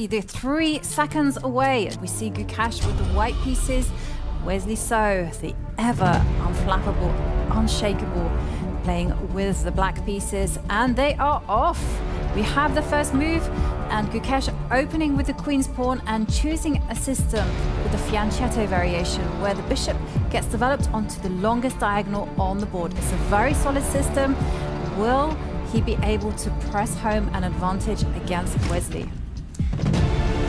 Wesley, they're 3 seconds away. We see Gukesh with the white pieces. Wesley So, the ever unflappable, unshakable, playing with the black pieces, and they are off. We have the first move, and Gukesh opening with the queen's pawn and choosing a system with the fianchetto variation, where the bishop gets developed onto the longest diagonal on the board. It's a very solid system. Will he be able to press home an advantage against Wesley?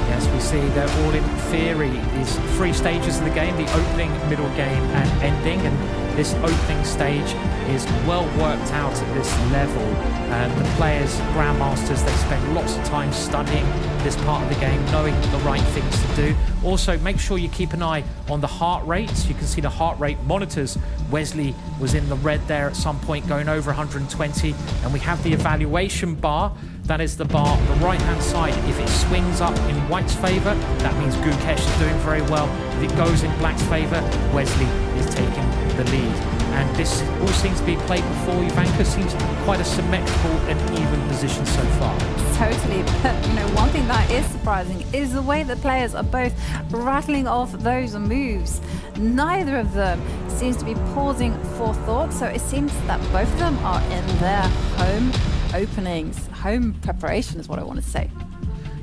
Yes, we see that all in theory, these 3 stages of the game, the opening, middle game and ending, and this opening stage is well worked out at this level. The players, grandmasters, they spend lots of time studying this part of the game, knowing the right things to do. Also, make sure you keep an eye on the heart rates. You can see the heart rate monitors. Wesley was in the red there at some point, going over 120, and we have the evaluation bar. That is the bar on the right-hand side. If it swings up in white's favour, that means Gukesh is doing very well. If it goes in black's favour, Wesley is taking the lead. And this all seems to be played before. Ivanka seems quite a symmetrical and even position so far. Totally, but one thing that is surprising is the way the players are both rattling off those moves. Neither of them seems to be pausing for thought, so it seems that both of them are in their home openings. Home preparation is what I want to say.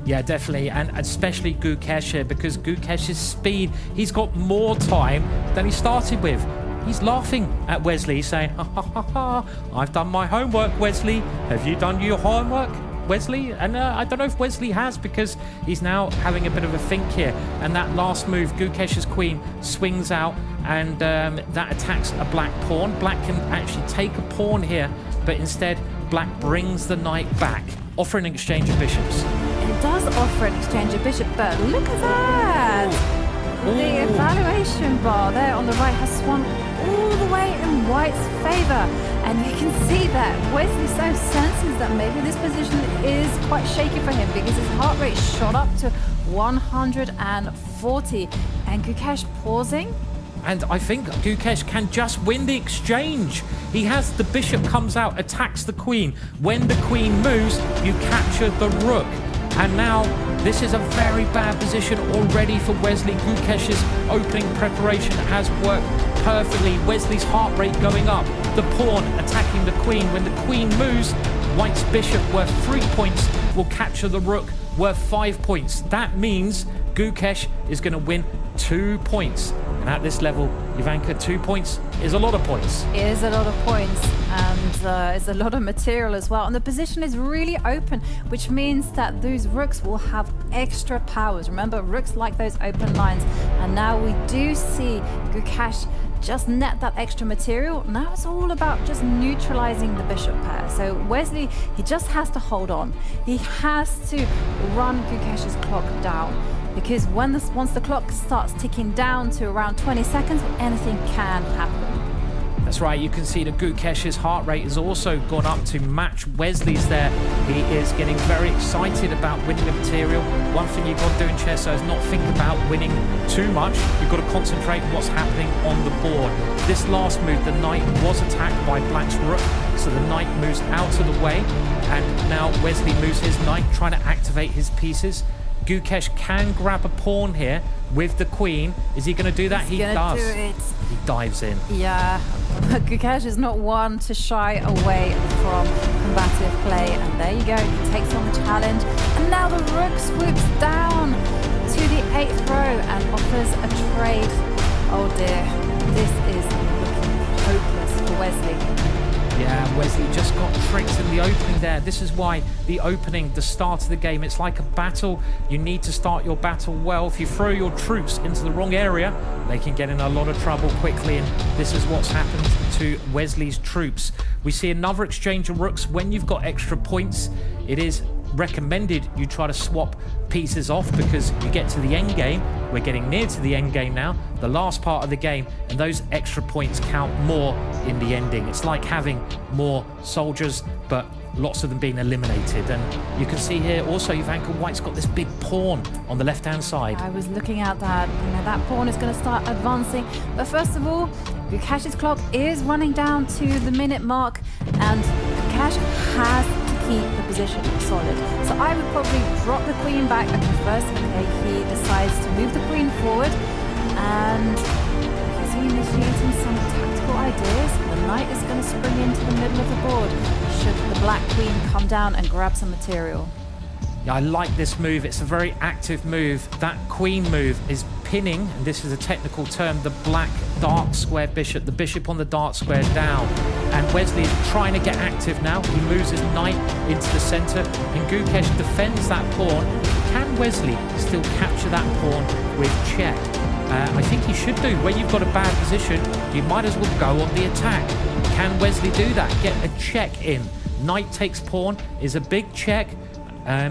Yeah, definitely, and especially Gukesh here, because Gukesh's speed, he's got more time than he started with. He's laughing at Wesley, saying, ha ha ha ha, I've done my homework, Wesley. Have you done your homework, Wesley? And I don't know if Wesley has, because he's now having a bit of a think here. And that last move, Gukesh's queen swings out, and that attacks a black pawn. Black can actually take a pawn here, but instead black brings the knight back, offering an exchange of bishops. It does offer an exchange of bishop, but look at that! Ooh. The evaluation bar there on the right has swung all the way in white's favour, and you can see that Wesley So senses that maybe this position is quite shaky for him, because his heart rate shot up to 140, and Gukesh pausing. And I think Gukesh can just win the exchange. He has the bishop comes out, attacks the queen. When the queen moves, you capture the rook. And now this is a very bad position already for Wesley. Gukesh's opening preparation has worked perfectly. Wesley's heart rate going up. The pawn attacking the queen. When the queen moves, white's bishop worth 3 points will capture the rook worth 5 points. That means Gukesh is going to win 2 points. And at this level, Ivanka, 2 points is a lot of points. It is a lot of points, and it's a lot of material as well. And the position is really open, which means that those rooks will have extra powers. Remember, rooks like those open lines. And now we do see Gukesh just net that extra material. Now it's all about just neutralizing the bishop pair. So Wesley, he just has to hold on. He has to run Gukesh's clock down, because once the clock starts ticking down to around 20 seconds, anything can happen. That's right, you can see that Gukesh's heart rate has also gone up to match Wesley's there. He is getting very excited about winning the material. One thing you've got to do in chess is not think about winning too much. You've got to concentrate on what's happening on the board. This last move, the knight was attacked by black's rook, so the knight moves out of the way, and now Wesley moves his knight, trying to activate his pieces. Gukesh can grab a pawn here with the queen. Is he going to do that? He does. Do it. He dives in. Yeah, Gukesh is not one to shy away from combative play. And there you go, he takes on the challenge. And now the rook swoops down to the 8th row and offers a trade. Oh dear, this is looking hopeless for Wesley. Yeah, Wesley just got tricked in the opening there. This is why the opening, the start of the game, it's like a battle. You need to start your battle well. If you throw your troops into the wrong area, they can get in a lot of trouble quickly, and this is what's happened to Wesley's troops. We see another exchange of rooks. When you've got extra points, it is recommended you try to swap pieces off, because you get to the end game. We're getting near to the end game now, the last part of the game, and those extra points count more in the ending. It's like having more soldiers, but lots of them being eliminated. And you can see here also Ivanka White's got this big pawn on the left hand side. I was looking at that. That pawn is going to start advancing, but first of all, Gukesh's clock is running down to the minute mark, and Gukesh has to keep the position solid. So I would probably drop the queen back. Okay, first, okay, he decides to move the queen forward, and is he initiating some tactical ideas? The knight is going to spring into the middle of the board should the black queen come down and grab some material. Yeah, I like this move. It's a very active move. That queen move is pinning, and this is a technical term, the black dark square bishop, the bishop on the dark square down. And Wesley is trying to get active now. He moves his knight into the center, and Gukesh defends that pawn. Can Wesley still capture that pawn with check? I think he should do. When you've got a bad position, you might as well go on the attack. Can Wesley do that? Get a check in. Knight takes pawn is a big check.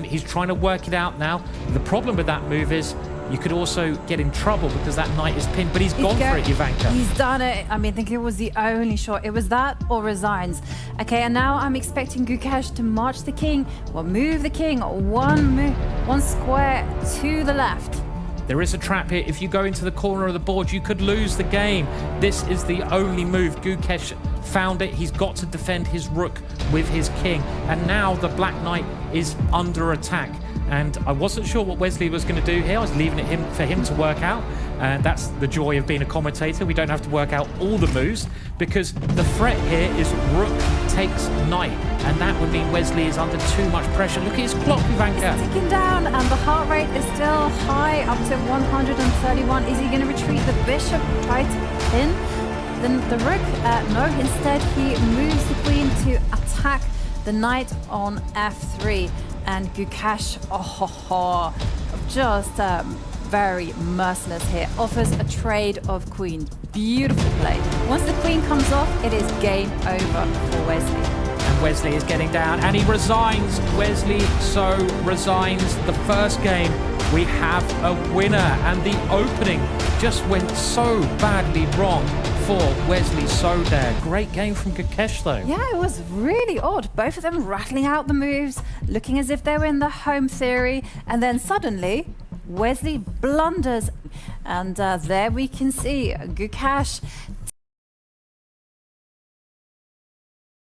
He's trying to work it out now. The problem with that move is you could also get in trouble because that knight is pinned, but he's gone for it, Ivanka. He's done it. I mean, I think it was the only shot. It was that or resigns. Okay, and now I'm expecting Gukesh to march the king. Well, move the king one square to the left. There is a trap here. If you go into the corner of the board, you could lose the game. This is the only move. Gukesh found it. He's got to defend his rook with his king. And now the black knight is under attack. And I wasn't sure what Wesley was going to do here. I was leaving it for him to work out. That's the joy of being a commentator. We don't have to work out all the moves because the threat here is rook takes knight. And that would mean Wesley is under too much pressure. Look at his clock, Ivanka. It's ticking down and the heart rate is still high, up to 131. Is he going to retreat the bishop right in? Then the rook, no, instead he moves the queen to attack the knight on f3. And Gukesh, just very merciless here. Offers a trade of queens. Beautiful play. Once the queen comes off, it is game over for Wesley. And Wesley is getting down, and he resigns. Wesley so resigns. The first game, we have a winner, and the opening just went so badly wrong for Wesley So there. Great game from Gukesh though. Yeah, it was really odd. Both of them rattling out the moves, looking as if they were in the home theory, and then suddenly Wesley blunders, and there we can see Gukesh